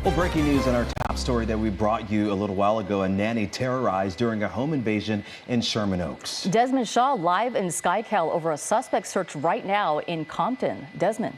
Well, breaking news in our top story that we brought you a little while ago, a nanny terrorized during a home invasion in Sherman Oaks. Desmond Shaw live in SkyCal over a suspect search right now in Compton. Desmond.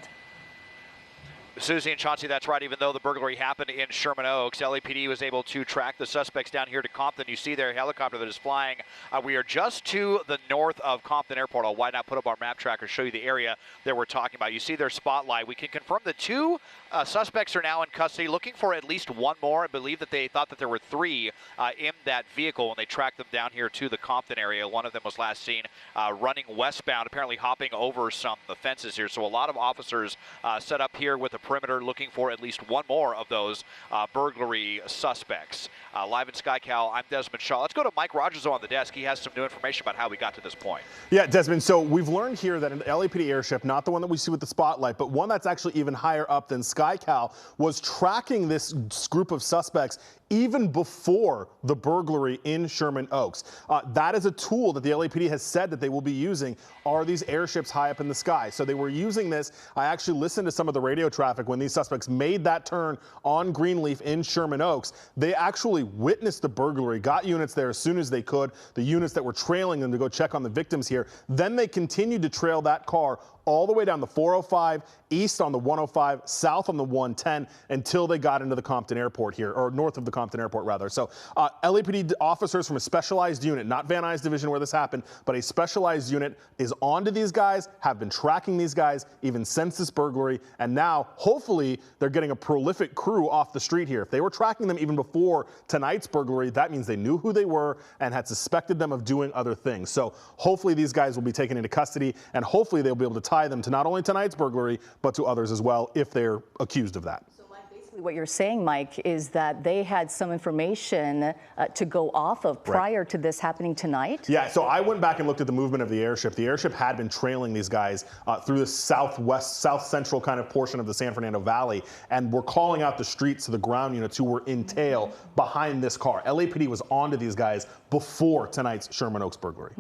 Susie and Chauncey, that's right. Even though the burglary happened in Sherman Oaks, LAPD was able to track the suspects down here to Compton. You see their helicopter that is flying. We are just to the north of Compton Airport. I'll widen out, put up our map tracker, show you the area that we're talking about. You see their spotlight. We can confirm the two suspects are now in custody, looking for at least one more. I believe that they thought that there were three in that vehicle when they tracked them down here to the Compton area. One of them was last seen running westbound, apparently hopping over some of the fences here. So a lot of officers set up here with a perimeter looking for at least one more of those burglary suspects. Live in SkyCal, I'm Desmond Shaw. Let's go to Mike Rogers on the desk. He has some new information about how we got to this point. Yeah, Desmond, so we've learned here that an LAPD airship, not the one that we see with the spotlight, but one that's actually even higher up than SkyCal, was tracking this group of suspects even before the burglary in Sherman Oaks. That is a tool that the LAPD has said that they will be using, are these airships high up in the sky. So they were using this. I actually listened to some of the radio traffic when these suspects made that turn on Greenleaf in Sherman Oaks. They actually witnessed the burglary, got units there as soon as they could, the units that were trailing them to go check on the victims here. Then they continued to trail that car all the way down the 405, east on the 105, south on the 110, until they got into the Compton Airport here, or north of the Compton Airport, rather. So LAPD officers from a specialized unit, not Van Nuys Division where this happened, but a specialized unit is onto these guys, have been tracking these guys even since this burglary, and now, hopefully, they're getting a prolific crew off the street here. If they were tracking them even before tonight's burglary, that means they knew who they were and had suspected them of doing other things. So hopefully these guys will be taken into custody, and hopefully they'll be able to tie them to not only tonight's burglary, but to others as well if they're accused of that. So basically what you're saying, Mike, is that they had some information to go off of prior to this happening tonight? Yeah, so I went back and looked at the movement of the airship. The airship had been trailing these guys through the south central kind of portion of the San Fernando Valley, and were calling out the streets to the ground units who were in tail behind this car. LAPD was onto these guys before tonight's Sherman Oaks burglary.